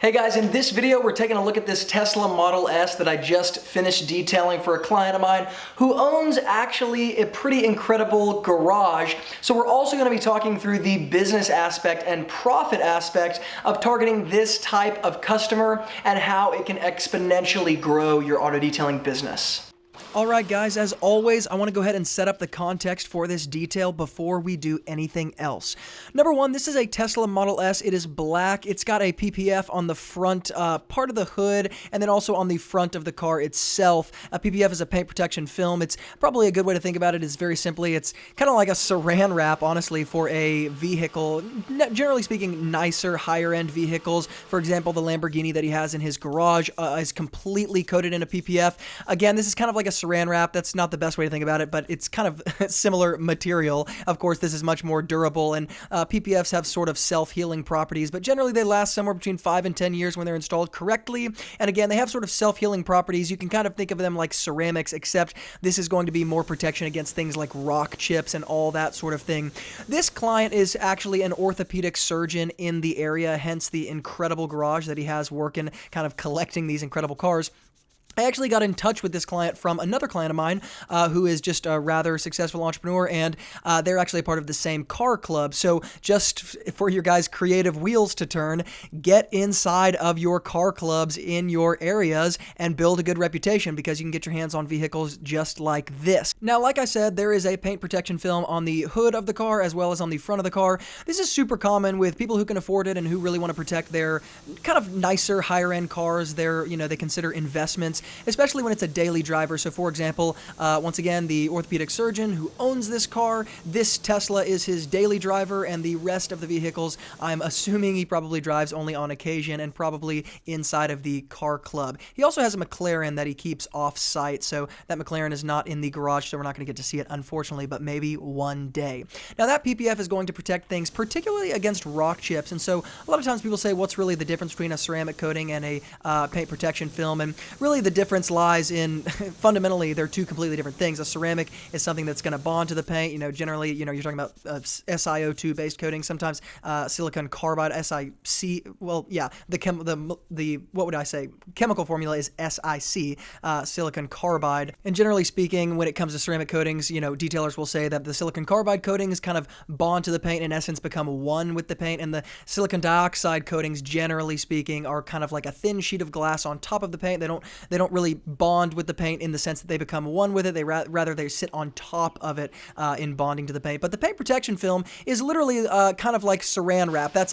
Hey guys, in this video we're taking a look at this Tesla Model S that I just finished detailing for a client of mine who owns actually a pretty incredible garage. So we're also going to be talking through the business aspect and profit aspect of targeting this type of customer and how it can exponentially grow your auto detailing business. Alright guys, as always, I want to go ahead and set up the context for this detail before we do anything else. Number one, this is a Tesla Model S. It is black. It's got a PPF on the front part of the hood and then also on the front of the car itself. A PPF is a paint protection film. It's probably a good way to think about it is very simply, it's kind of like a saran wrap, honestly, for a vehicle. Generally speaking, nicer, higher end vehicles. For example, the Lamborghini that he has in his garage is completely coated in a PPF. Again, this is kind of like a saran wrap. That's not the best way to think about it, but it's kind of similar material. Of course, this is much more durable, and PPFs have sort of self-healing properties, but generally they last somewhere between 5 and 10 years when they're installed correctly. And again, they have sort of self-healing properties. You can kind of think of them like ceramics, except this is going to be more protection against things like rock chips and all that sort of thing. This client is actually an orthopedic surgeon in the area, hence the incredible garage that he has working, kind of collecting these incredible cars. I actually got in touch with this client from another client of mine who is just a rather successful entrepreneur, and they're actually a part of the same car club. So just for your guys' creative wheels to turn, get inside of your car clubs in your areas and build a good reputation, because you can get your hands on vehicles just like this. Now, like I said, there is a paint protection film on the hood of the car as well as on the front of the car. This is super common with people who can afford it and who really want to protect their kind of nicer, higher-end cars. They consider investments, especially when it's a daily driver. So for example, once again, the orthopedic surgeon who owns this car, this Tesla is his daily driver, and the rest of the vehicles, I'm assuming he probably drives only on occasion and probably inside of the car club. He also has a McLaren that he keeps off-site, so that McLaren is not in the garage, so we're not going to get to see it, unfortunately, but maybe one day. Now, that PPF is going to protect things, particularly against rock chips, and so a lot of times people say, what's really the difference between a ceramic coating and a paint protection film? And really the difference lies in, fundamentally, they're two completely different things. A ceramic is something that's going to bond to the paint. Generally, you're talking about SiO2 based coating. Sometimes silicon carbide, SiC. Well, yeah, what would I say? Chemical formula is SiC, silicon carbide. And generally speaking, when it comes to ceramic coatings, detailers will say that the silicon carbide coatings kind of bond to the paint, in essence, become one with the paint, and the silicon dioxide coatings, generally speaking, are kind of like a thin sheet of glass on top of the paint. They don't really bond with the paint in the sense that they become one with it. Rather they sit on top of it in bonding to the paint. But the paint protection film is literally kind of like saran wrap. That's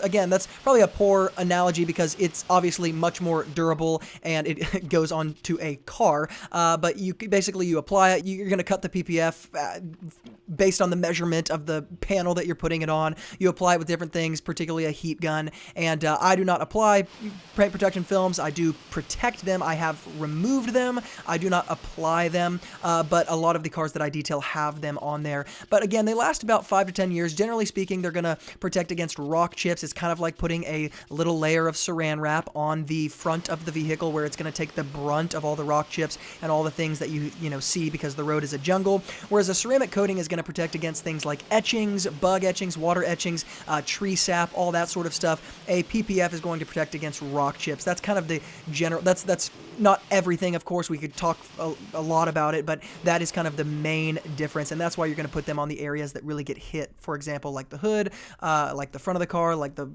probably a poor analogy because it's obviously much more durable and it goes on to a car. But you apply it. You're going to cut the PPF based on the measurement of the panel that you're putting it on. You apply it with different things, particularly a heat gun. And I do not apply paint protection films. I do protect them. I have removed them. I do not apply them, but a lot of the cars that I detail have them on there. But again, they last about 5 to 10 years. Generally speaking, they're going to protect against rock chips. It's kind of like putting a little layer of saran wrap on the front of the vehicle, where it's going to take the brunt of all the rock chips and all the things that you see, because the road is a jungle. Whereas a ceramic coating is going to protect against things like etchings, bug etchings, water etchings, tree sap, all that sort of stuff. A PPF is going to protect against rock chips. That's kind of the general. That's not everything, of course. We could talk a lot about it, but that is kind of the main difference, and that's why you're going to put them on the areas that really get hit. For example, like the hood, like the front of the car, like the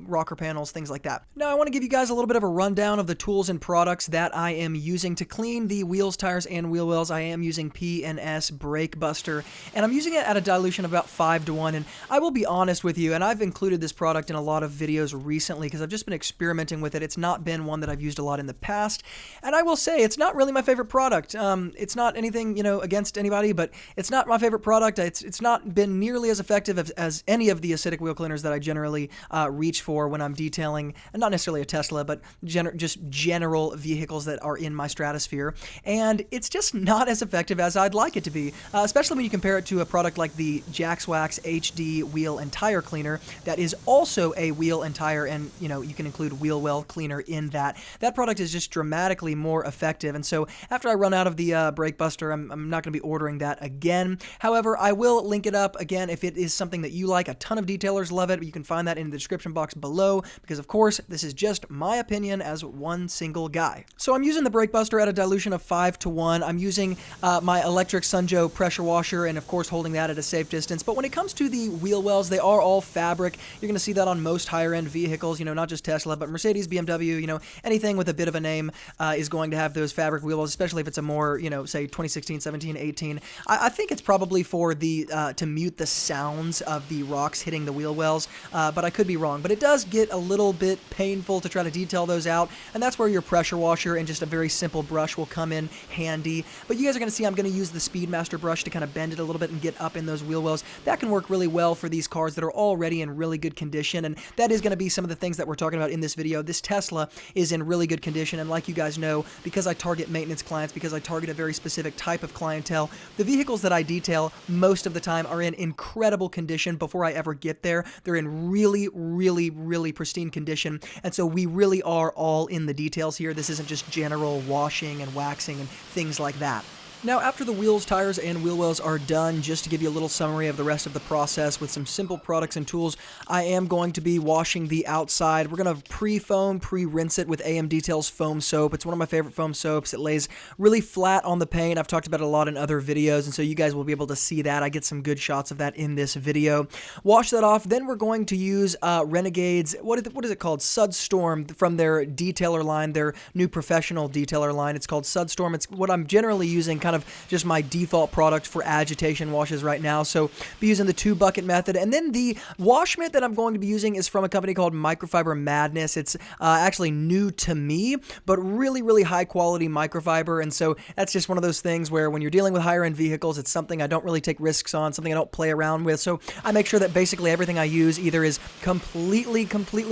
rocker panels, things like that. Now, I want to give you guys a little bit of a rundown of the tools and products that I am using to clean the wheels, tires, and wheel wells. I am using P&S Brake Buster, and I'm using it at a dilution of about 5:1. And I will be honest with you, and I've included this product in a lot of videos recently because I've just been experimenting with it. It's not been one that I've used a lot in the past, and I will say it's not really my favorite product. It's not anything, against anybody, but it's not my favorite product. It's not been nearly as effective as any of the acidic wheel cleaners that I generally reach for when I'm detailing, and not necessarily a Tesla, but just general vehicles that are in my stratosphere. And it's just not as effective as I'd like it to be, especially when you compare it to a product like the Jaxwax HD Wheel and Tire Cleaner that is also a wheel and tire, and you can include wheel well cleaner in that. That product is just dramatically more effective, and so after I run out of the Brake Buster, I'm not going to be ordering that again. However, I will link it up again if it is something that you like. A ton of detailers love it, but you can find that in the description box below because, of course, this is just my opinion as one single guy. So I'm using the brake buster at a dilution of 5:1. I'm using my electric Sunjo pressure washer and, of course, holding that at a safe distance. But when it comes to the wheel wells, they are all fabric. You're going to see that on most higher-end vehicles, not just Tesla, but Mercedes, BMW, anything with a bit of a name is going to have those fabric wheel wells, especially if it's a more, say 2016, 17, 18. I think it's probably for the to mute the sounds of the rocks hitting the wheel wells, but I could be wrong. But it does get a little bit painful to try to detail those out, and that's where your pressure washer and just a very simple brush will come in handy. But you guys are going to see I'm going to use the Speedmaster brush to kind of bend it a little bit and get up in those wheel wells. That can work really well for these cars that are already in really good condition, and that is going to be some of the things that we're talking about in this video. This Tesla is in really good condition, and like you guys know, because I target maintenance clients, because I target a very specific type of clientele, the vehicles that I detail most of the time are in incredible condition before I ever get there. They're in really, really, really pristine condition, and so we really are all in the details here. This isn't just general washing and waxing and things like that. Now, after the wheels, tires, and wheel wells are done, just to give you a little summary of the rest of the process with some simple products and tools, I am going to be washing the outside. We're going to pre-foam, pre-rinse it with AM Details foam soap. It's one of my favorite foam soaps. It lays really flat on the paint. I've talked about it a lot in other videos, and so you guys will be able to see that. I get some good shots of that in this video. Wash that off. Then we're going to use Renegade's, what is it called? Sudstorm, from their detailer line, their new professional detailer line. It's called Sudstorm. It's what I'm generally using, kind of just my default product for agitation washes right now. So be using the 2-bucket method. And then the wash mitt that I'm going to be using is from a company called Microfiber Madness. It's actually new to me, but really, really high quality microfiber. And so that's just one of those things where when you're dealing with higher end vehicles, it's something I don't really take risks on, something I don't play around with. So I make sure that basically everything I use either is completely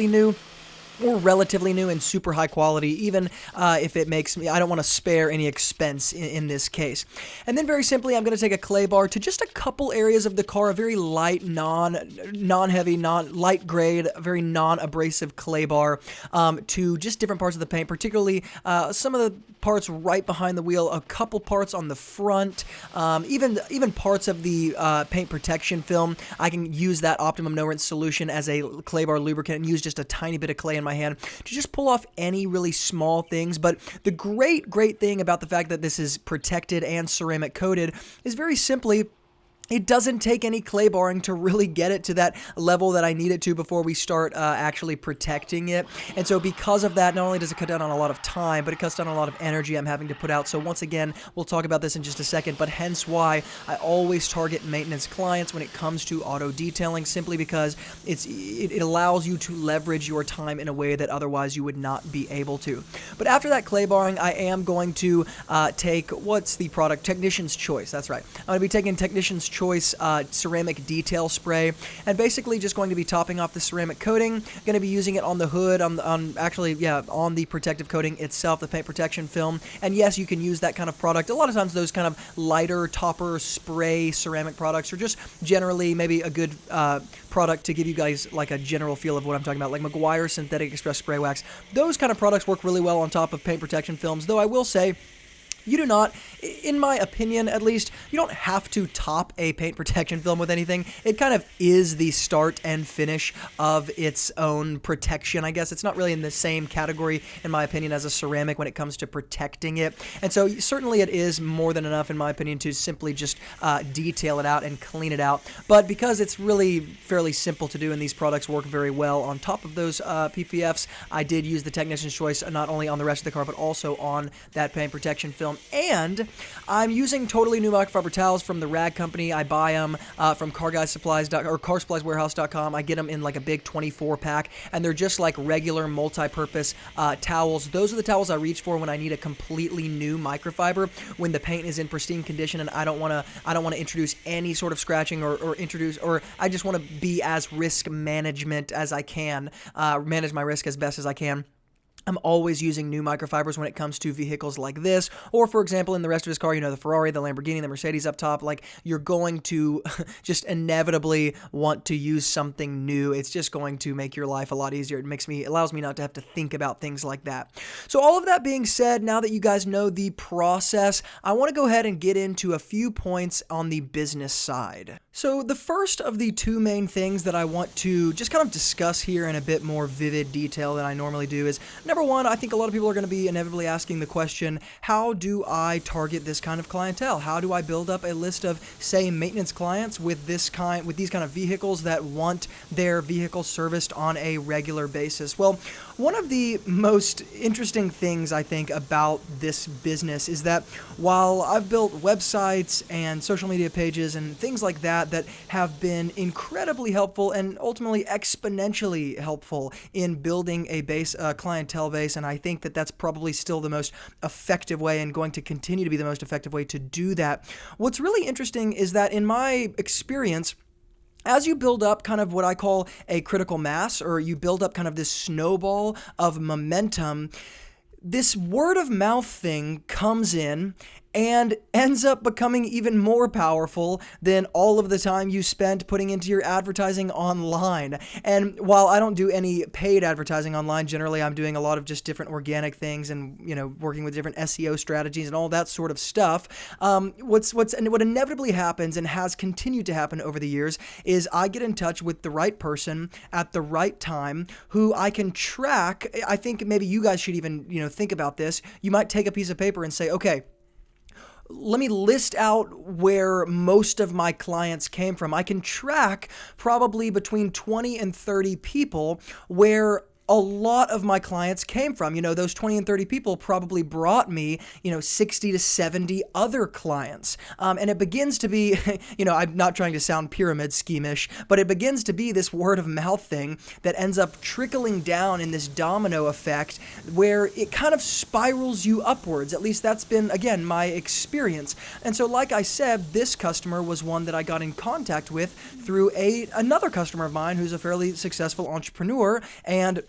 new or relatively new and super high quality, even if it makes me, I don't want to spare any expense in this case. And then very simply, I'm going to take a clay bar to just a couple areas of the car, a very light, non-heavy, light grade, very non-abrasive clay bar to just different parts of the paint, particularly some of the parts right behind the wheel, a couple parts on the front, even parts of the paint protection film. I can use that Optimum No Rinse solution as a clay bar lubricant and use just a tiny bit of clay in my hand to just pull off any really small things. But the great thing about the fact that this is protected and ceramic coated is very simply, it doesn't take any clay barring to really get it to that level that I need it to before we start actually protecting it. And so because of that, not only does it cut down on a lot of time, but it cuts down on a lot of energy I'm having to put out. So once again, we'll talk about this in just a second, but hence why I always target maintenance clients when it comes to auto detailing, simply because it allows you to leverage your time in a way that otherwise you would not be able to. But after that clay barring, I am going to take, what's the product? Technician's Choice. That's right. I'm going to be taking Technician's Choice ceramic detail spray, and basically just going to be topping off the ceramic coating. Going to be using it on the hood, on the protective coating itself, the paint protection film. And yes, you can use that kind of product. A lot of times those kind of lighter topper spray ceramic products are just generally maybe a good product to give you guys like a general feel of what I'm talking about, like Meguiar's Synthetic Express Spray Wax. Those kind of products work really well on top of paint protection films, though I will say, you do not, in my opinion at least, you don't have to top a paint protection film with anything. It kind of is the start and finish of its own protection, I guess. It's not really in the same category, in my opinion, as a ceramic when it comes to protecting it. And so certainly it is more than enough, in my opinion, to simply just detail it out and clean it out. But because it's really fairly simple to do and these products work very well on top of those PPFs, I did use the Technician's Choice not only on the rest of the car, but also on that paint protection film. And I'm using totally new microfiber towels from the Rag Company. I buy them from carsupplieswarehouse.com. I get them in like a big 24 pack, and they're just like regular multi-purpose towels. Those are the towels I reach for when I need a completely new microfiber, when the paint is in pristine condition and I don't want to introduce any sort of scratching or I just want to be as risk management as I can, manage my risk as best as I can. I'm always using new microfibers when it comes to vehicles like this, or for example, in the rest of his car, the Ferrari, the Lamborghini, the Mercedes up top, like you're going to just inevitably want to use something new. It's just going to make your life a lot easier. It allows me not to have to think about things like that. So all of that being said, now that you guys know the process, I want to go ahead and get into a few points on the business side. So the first of the two main things that I want to just kind of discuss here in a bit more vivid detail than I normally do is, number one, I think a lot of people are going to be inevitably asking the question, how do I target this kind of clientele? How do I build up a list of, say, maintenance clients with these kind of vehicles that want their vehicle serviced on a regular basis? Well, one of the most interesting things I think about this business is that while I've built websites and social media pages and things like that have been incredibly helpful and ultimately exponentially helpful in building a clientele base, and I think that that's probably still the most effective way and going to continue to be the most effective way to do that. What's really interesting is that in my experience, as you build up kind of what I call a critical mass, or you build up kind of this snowball of momentum, this word of mouth thing comes in and ends up becoming even more powerful than all of the time you spent putting into your advertising online. And while I don't do any paid advertising online, generally I'm doing a lot of just different organic things and, working with different SEO strategies and all that sort of stuff. What inevitably happens and has continued to happen over the years is I get in touch with the right person at the right time who I can track. I think maybe you guys should even, think about this. You might take a piece of paper and say, okay, let me list out where most of my clients came from. I can track probably between 20 and 30 people where a lot of my clients came from. Those 20 and 30 people probably brought me, 60 to 70 other clients. And it begins to be, I'm not trying to sound pyramid scheme-ish, but it begins to be this word of mouth thing that ends up trickling down in this domino effect where it kind of spirals you upwards. At least that's been, again, my experience. And so like I said, this customer was one that I got in contact with through another customer of mine who's a fairly successful entrepreneur, and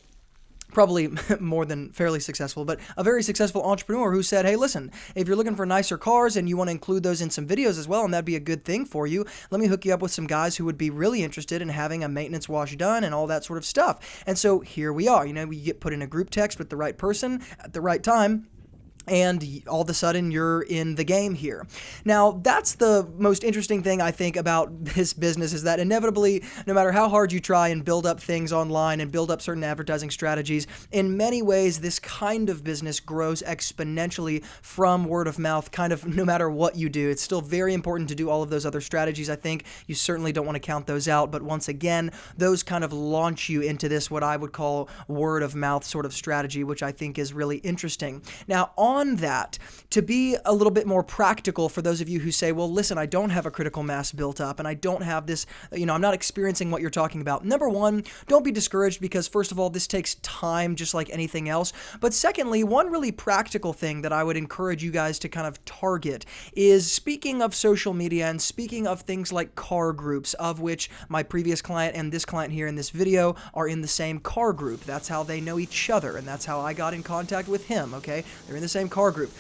probably more than fairly successful, but a very successful entrepreneur who said, hey, listen, if you're looking for nicer cars and you want to include those in some videos as well, and that'd be a good thing for you, let me hook you up with some guys who would be really interested in having a maintenance wash done and all that sort of stuff. And so here we are. We get put in a group text with the right person at the right time, and all of a sudden you're in the game here. Now, that's the most interesting thing I think about this business, is that inevitably, no matter how hard you try and build up things online and build up certain advertising strategies, in many ways, this kind of business grows exponentially from word of mouth, kind of no matter what you do. It's still very important to do all of those other strategies. I think you certainly don't want to count those out, but once again, those kind of launch you into this, what I would call word of mouth sort of strategy, which I think is really interesting. Now, on that, to be a little bit more practical for those of you who say, well, listen, I don't have a critical mass built up and I don't have this, I'm not experiencing what you're talking about. Number one, don't be discouraged, because first of all, this takes time just like anything else. But secondly, one really practical thing that I would encourage you guys to kind of target is, speaking of social media and speaking of things like car groups, of which my previous client and this client here in this video are in the same car group. That's how they know each other, and that's how I got in contact with him, okay? They're in the same car group.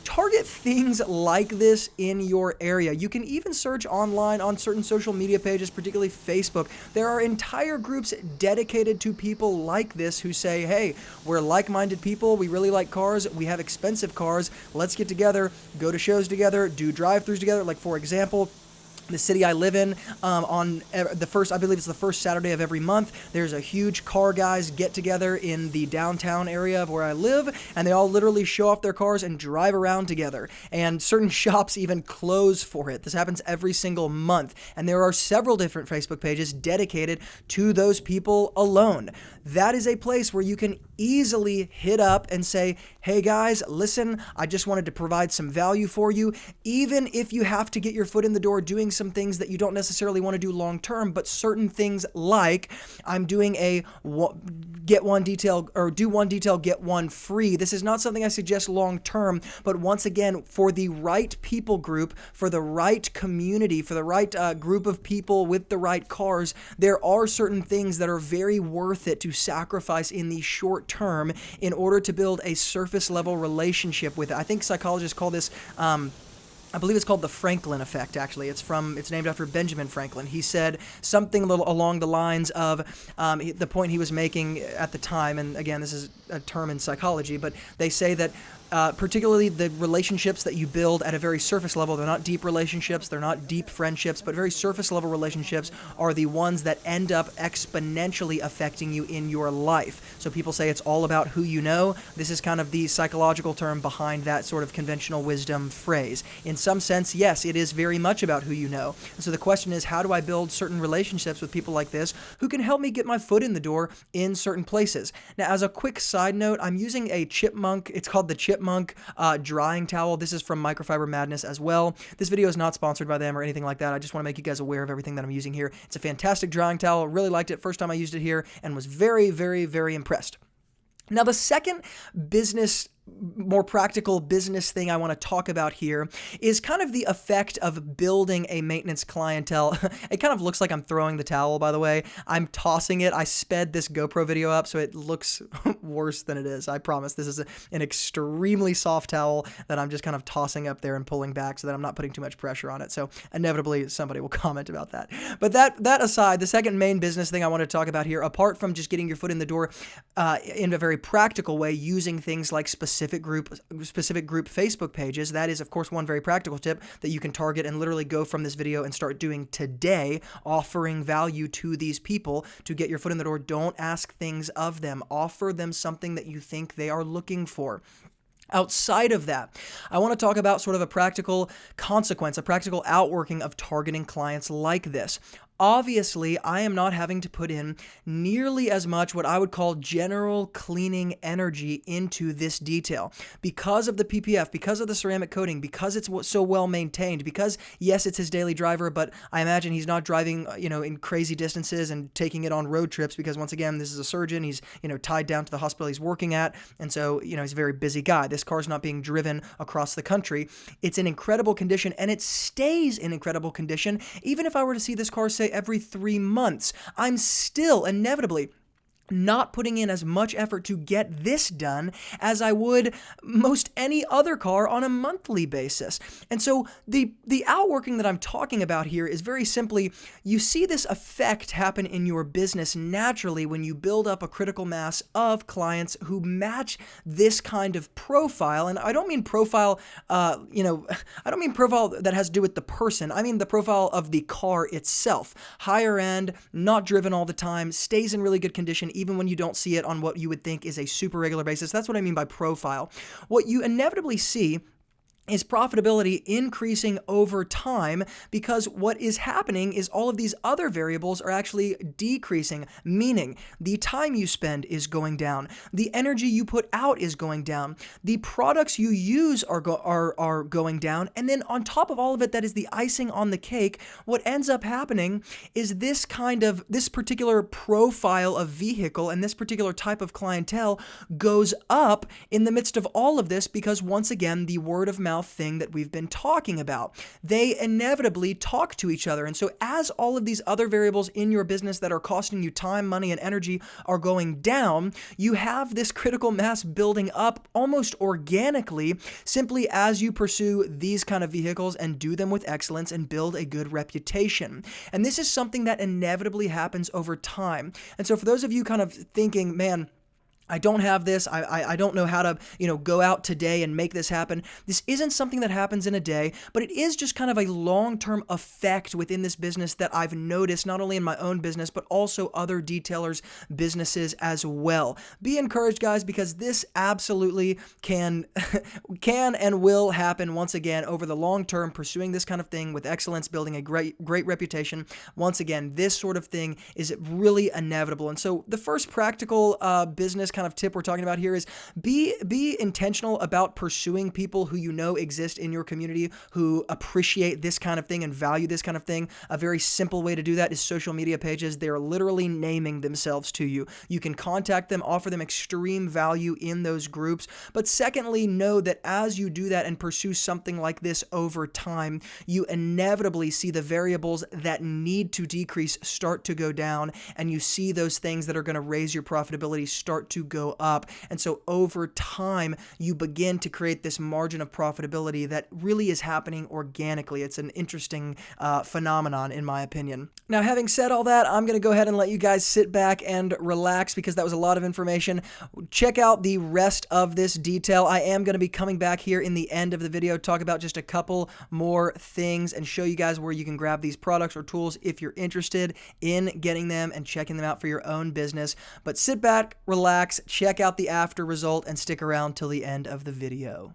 Target things like this in your area. You can even search online on certain social media pages, particularly Facebook. There are entire groups dedicated to people like this who say, hey, we're like-minded people, we really like cars, we have expensive cars, let's get together, go to shows together, do drive-thrus together. Like, for example, the city I live in, on the first, I believe it's the first Saturday of every month, there's a huge car guys get together in the downtown area of where I live, and they all literally show off their cars and drive around together. And certain shops even close for it. This happens every single month. And there are several different Facebook pages dedicated to those people alone. That is a place where you can easily hit up and say, hey guys, listen, I just wanted to provide some value for you. Even if you have to get your foot in the door doing some things that you don't necessarily want to do long term, but certain things like I'm doing a get one detail, or do one detail, get one free. This is not something I suggest long term, but once again, for the right people group, for the right community, for the right group of people with the right cars, there are certain things that are very worth it to sacrifice in the short short term in order to build a surface level relationship with it. I think psychologists call this I believe it's called the Franklin effect, actually. It's named after Benjamin Franklin. He said something a little along the lines of the point he was making at the time, and again, this is a term in psychology, but they say that particularly the relationships that you build at a very surface level, they're not deep relationships, they're not deep friendships, but very surface level relationships are the ones that end up exponentially affecting you in your life. So people say it's all about who you know. This is kind of the psychological term behind that sort of conventional wisdom phrase. In some sense, yes, it is very much about who you know. And so the question is, how do I build certain relationships with people like this who can help me get my foot in the door in certain places? Now, as a quick side note, I'm using a Chipmunk. It's called the Chipmunk drying towel. This is from Microfiber Madness as well. This video is not sponsored by them or anything like that. I just want to make you guys aware of everything that I'm using here. It's a fantastic drying towel. Really liked it first time I used it here and was very, very, very impressed. Now, the second more practical business thing I want to talk about here is kind of the effect of building a maintenance clientele. It kind of looks like I'm throwing the towel, by the way. I'm tossing it. I sped this GoPro video up so it looks worse than it is. I promise. This is an extremely soft towel that I'm just kind of tossing up there and pulling back so that I'm not putting too much pressure on it. So inevitably somebody will comment about that. But that aside, the second main business thing I want to talk about here, apart from just getting your foot in the door in a very practical way, using things like specific group Facebook pages. That is, of course, one very practical tip that you can target and literally go from this video and start doing today, offering value to these people to get your foot in the door. Don't ask things of them. Offer them something that you think they are looking for. Outside of that, I want to talk about sort of a practical consequence, a practical outworking of targeting clients like this. Obviously, I am not having to put in nearly as much what I would call general cleaning energy into this detail. Because of the PPF, because of the ceramic coating, because it's so well maintained, because, yes, it's his daily driver, but I imagine he's not driving, in crazy distances and taking it on road trips because, once again, this is a surgeon. He's, tied down to the hospital he's working at, and so, he's a very busy guy. This car's not being driven across the country. It's in incredible condition, and it stays in incredible condition. Even if I were to see this car, say, every 3 months, I'm still inevitably not putting in as much effort to get this done as I would most any other car on a monthly basis. And so the outworking that I'm talking about here is very simply, you see this effect happen in your business naturally when you build up a critical mass of clients who match this kind of profile. And I don't mean profile, I don't mean profile that has to do with the person. I mean the profile of the car itself. Higher end, not driven all the time, stays in really good condition, even when you don't see it on what you would think is a super regular basis. That's what I mean by profile. What you inevitably see is profitability increasing over time because what is happening is all of these other variables are actually decreasing, meaning the time you spend is going down, the energy you put out is going down, the products you use are going down, and then on top of all of it, that is the icing on the cake, what ends up happening is this particular profile of vehicle and this particular type of clientele goes up in the midst of all of this because, once again, the word of mouth thing that we've been talking about. They inevitably talk to each other. And so as all of these other variables in your business that are costing you time, money, and energy are going down, you have this critical mass building up almost organically simply as you pursue these kind of vehicles and do them with excellence and build a good reputation. And this is something that inevitably happens over time. And so for those of you kind of thinking, man, I don't have this. I don't know how to, go out today and make this happen. This isn't something that happens in a day, but it is just kind of a long-term effect within this business that I've noticed not only in my own business, but also other detailers' businesses as well. Be encouraged, guys, because this absolutely can and will happen once again over the long term, pursuing this kind of thing with excellence, building a great reputation. Once again, this sort of thing is really inevitable. And so the first practical business kind of tip we're talking about here is be intentional about pursuing people who exist in your community who appreciate this kind of thing and value this kind of thing. A very simple way to do that is social media pages. They're literally naming themselves to you. You can contact them, offer them extreme value in those groups. But secondly, know that as you do that and pursue something like this over time, you inevitably see the variables that need to decrease start to go down, and you see those things that are going to raise your profitability start to go up. And so over time, you begin to create this margin of profitability that really is happening organically. It's an interesting phenomenon, in my opinion. Now, having said all that, I'm going to go ahead and let you guys sit back and relax because that was a lot of information. Check out the rest of this detail. I am going to be coming back here in the end of the video, talk about just a couple more things and show you guys where you can grab these products or tools if you're interested in getting them and checking them out for your own business. But sit back, relax, check out the after result, and stick around till the end of the video.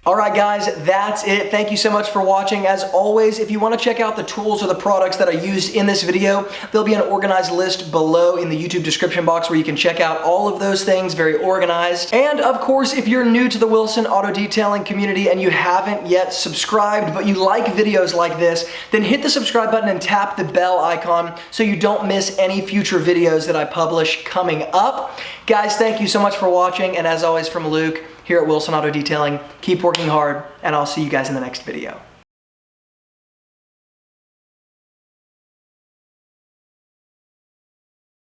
All right, guys, that's it. Thank you so much for watching. As always, if you want to check out the tools or the products that I used in this video, there'll be an organized list below in the YouTube description box where you can check out all of those things, very organized. And of course, if you're new to the Wilson Auto Detailing community and you haven't yet subscribed, but you like videos like this, then hit the subscribe button and tap the bell icon so you don't miss any future videos that I publish coming up. Guys, thank you so much for watching, and as always from Luke, here at Wilson Auto Detailing, keep working hard, and I'll see you guys in the next video.